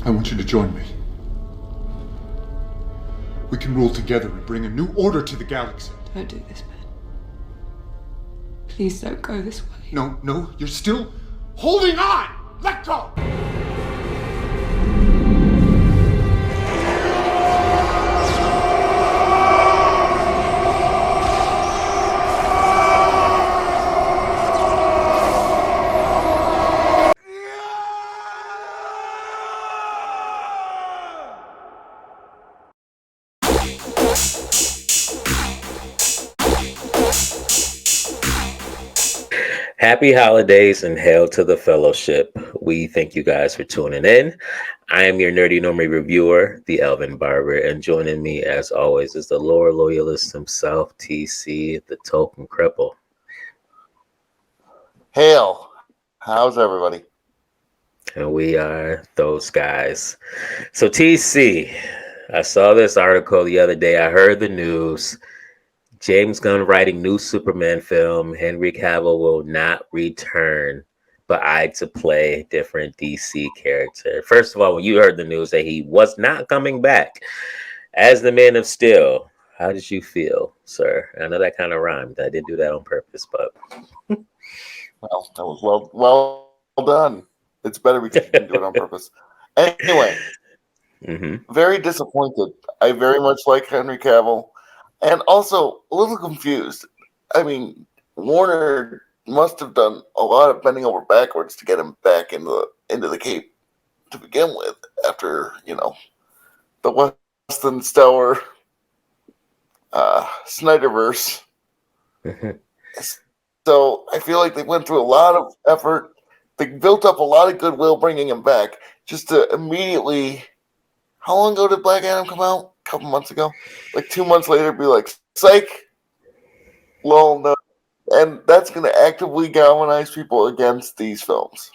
I want you to join me. We can rule together and bring a new order to the galaxy. Don't do this, Ben. Please don't go this way. No, you're still holding on! Let go! Happy holidays and hail to the fellowship. We thank you guys for tuning in. I am your nerdy normie reviewer, the Elvin Barber, and joining me as always is the lore loyalist himself, TC, the token cripple. Hail. How's everybody? And we are those guys. So TC, I saw this article the other day. I heard the news. James Gunn writing new Superman film. Henry Cavill will not return, but I to play a different DC character. First of all, when you heard the news that he was not coming back as the Man of Steel, how did you feel, sir? I know that kind of rhymed. I didn't do that on purpose, but Well, that was well done. It's better because you didn't do it on purpose. Anyway, Very disappointed. I very much like Henry Cavill. And also a little confused. I mean, Warner must have done a lot of bending over backwards to get him back into the Cape to begin with. After the less than stellar Snyderverse. So I feel like they went through a lot of effort. They built up a lot of goodwill bringing him back, just to immediately. How long ago did Black Adam come out? A couple months ago, like 2 months later, be like, psych, lol, no. And that's going to actively galvanize people against these films.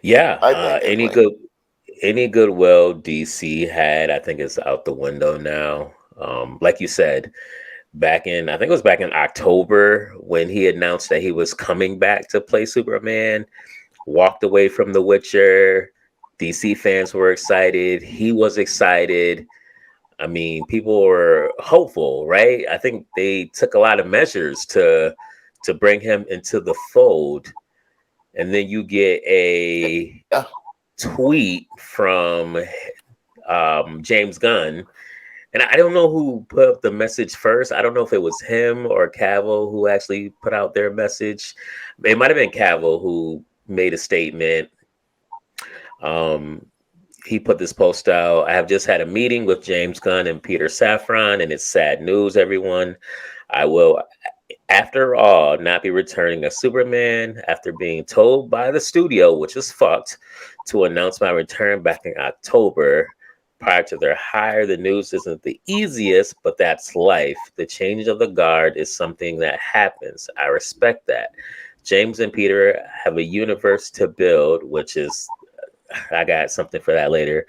Yeah, any goodwill DC had, I think, is out the window now. Like you said, I think it was back in October when he announced that he was coming back to play Superman, walked away from The Witcher. DC fans were excited. He was excited. I mean, people were hopeful, right? I think they took a lot of measures to bring him into the fold. And then you get a tweet from James Gunn. And I don't know who put up the message first. I don't know if it was him or Cavill who actually put out their message. It might have been Cavill who made a statement. He put this post out. I have just had a meeting with James Gunn and Peter Safran, and it's sad news, everyone. I will, after all, not be returning as Superman after being told by the studio, which is fucked, to announce my return back in October. Prior to their hire, the news isn't the easiest, but that's life. The change of the guard is something that happens. I respect that. James and Peter have a universe to build, which is I got something for that later.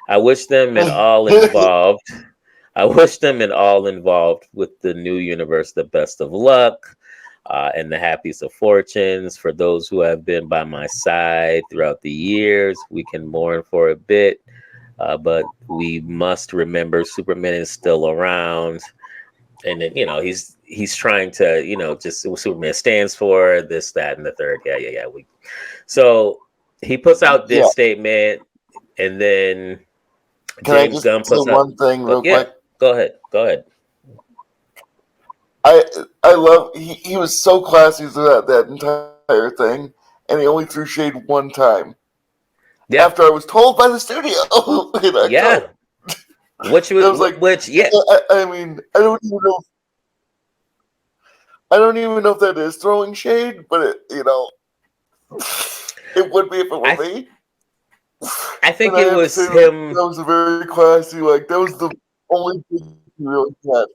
I wish them and all involved. with the new universe the best of luck and the happiest of fortunes. For those who have been by my side throughout the years, we can mourn for a bit, but we must remember Superman is still around. And then, he's trying to, just what Superman stands for, this, that, and the third. Yeah. So he puts out this statement, and then James Gunn puts out one thing real quick. Go ahead. I love he was so classy through that entire thing, and he only threw shade one time. Yeah. After I was told by the studio. Yeah. Which yeah. I mean, I don't even know if that is throwing shade, but it would be if it were me. I think it was him. That was a very classy, that was the only thing he really had.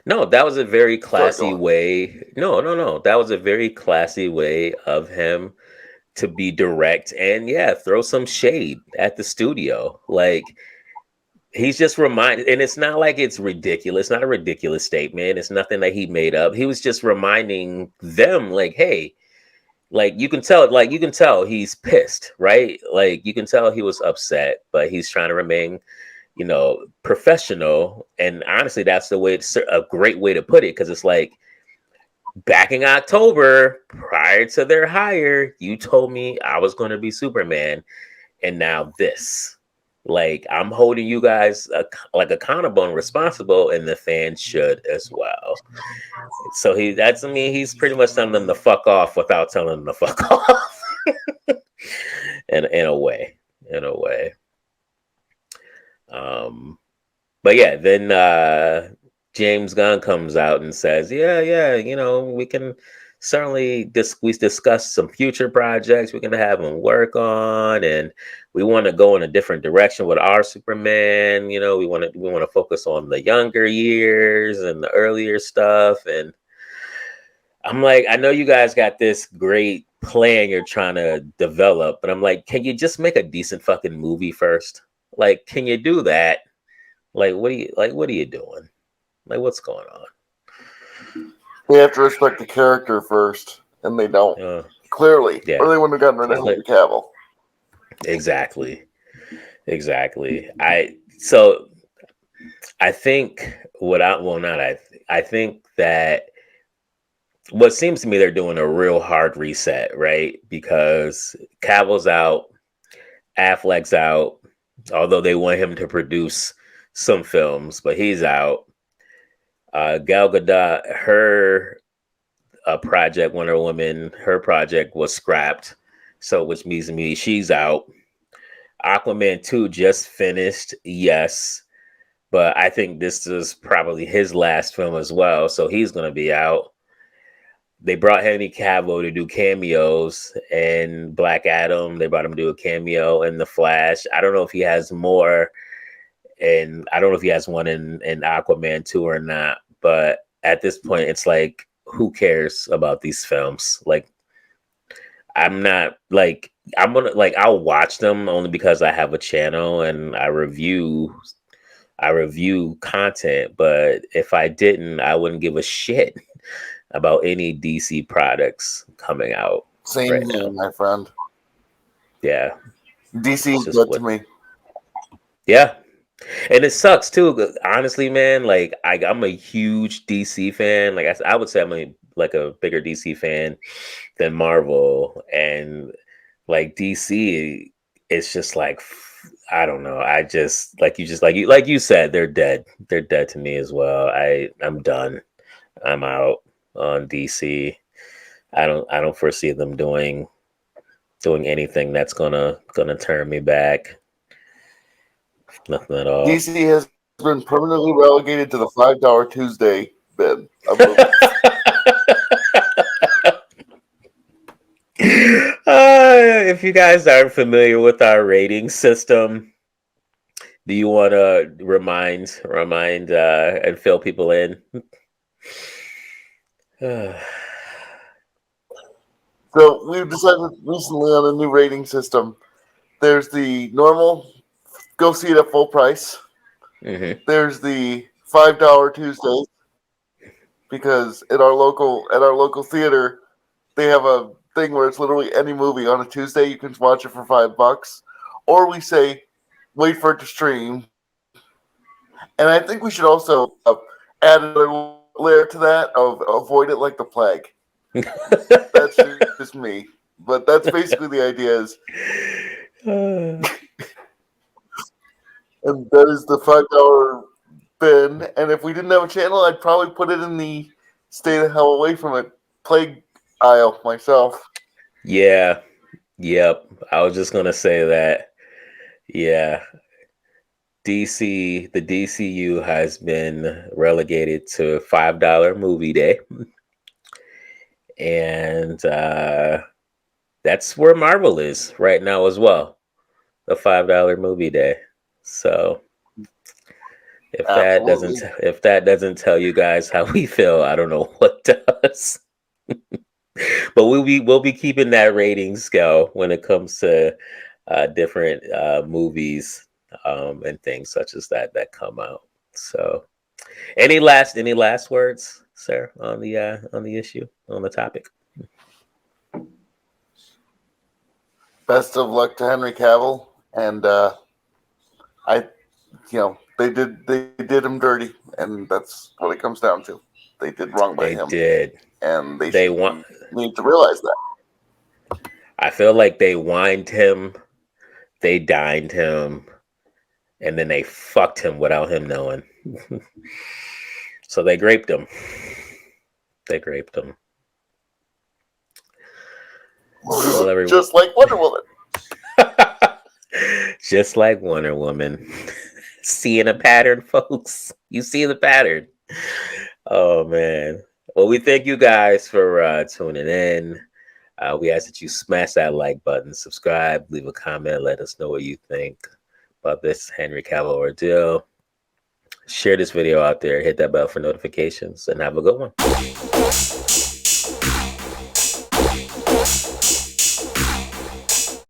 No, that was a very classy way. No. That was a very classy way of him to be direct and throw some shade at the studio. Like, he's just reminded, and it's not like it's ridiculous. It's not a ridiculous statement. It's nothing that he made up. He was just reminding them, like, hey, like you can tell he's pissed, right? Like you can tell he was upset, but he's trying to remain, professional. And honestly, that's a great way to put it, because it's like, back in October, prior to their hire, you told me I was going to be Superman, and now this. Like, I'm holding you guys accountable and responsible, and the fans should as well. So he's pretty much telling them to fuck off without telling them to fuck off. in a way, in a way. But yeah, then James Gunn comes out and says, yeah, we can certainly we discuss some future projects we can have them work on, and we want to go in a different direction with our Superman. We want to focus on the younger years and the earlier stuff. And I'm like, I know you guys got this great plan you're trying to develop, but I'm like, can you just make a decent fucking movie first? Like, can you do that? Like, what are you doing? Like, what's going on? They have to respect the character first, and they don't. Clearly. Yeah. Or they wouldn't have gotten rid of Henry Cavill. Exactly. I think I think that what seems to me they're doing a real hard reset, right? Because Cavill's out, Affleck's out, although they want him to produce some films, but he's out. Gal Gadot, her project Wonder Woman, her project was scrapped, so which means to me she's out. Aquaman 2 just finished, yes, but I think this is probably his last film as well, so he's going to be out. They brought Henry Cavill to do cameos in Black Adam. They brought him to do a cameo in The Flash. I don't know if he has more, and I don't know if he has one in Aquaman 2 or not. But at this point, it's like, who cares about these films? Like, I'm gonna I'll watch them only because I have a channel and I review content. But if I didn't, I wouldn't give a shit about any DC products coming out. Same right here, now. my friend. Yeah. DC is good to me. Yeah. And it sucks too. Honestly, man, like I'm a huge DC fan. Like I would say I'm a bigger DC fan than Marvel. And like DC, it's just like, I don't know. I just like you said, they're dead. They're dead to me as well. I'm done. I'm out on DC. I don't foresee them doing anything that's gonna turn me back. Nothing at all. DC has been permanently relegated to the $5 Tuesday bin of if you guys aren't familiar with our rating system, do you want to remind and fill people in? So we've decided recently on a new rating system. There's the normal, go see it at full price. Mm-hmm. There's the $5 Tuesdays, because at our local theater, they have a thing where it's literally any movie on a Tuesday you can watch it for $5. Or we say, wait for it to stream. And I think we should also add another layer to that of avoid it like the plague. That's just me, but that's basically the idea. And that is the $5 bin. And if we didn't have a channel, I'd probably put it in the stay the hell away from it plague aisle myself. Yeah. Yep. I was just gonna say that. Yeah. The DCU has been relegated to $5 movie day. And that's where Marvel is right now as well. The $5 movie day. So if that doesn't tell you guys how we feel, I don't know what does. But we'll be keeping that rating scale when it comes to different movies and things such as that come out. So any last words, sir, on the issue, on the topic? best of luck to Henry Cavill, and they did him dirty, and that's what it comes down to. They did wrong by him. They did, and they need to realize that. I feel like they wined him, they dined him, and then they fucked him without him knowing. So they graped him. They graped him. Well, everyone... Just like Wonder Woman. Just like Wonder Woman. Seeing a pattern, folks. You see the pattern. Oh, man. Well, we thank you guys for tuning in. We ask that you smash that like button, subscribe, leave a comment, let us know what you think about this Henry Cavill ordeal. Share this video out there, hit that bell for notifications, and have a good one.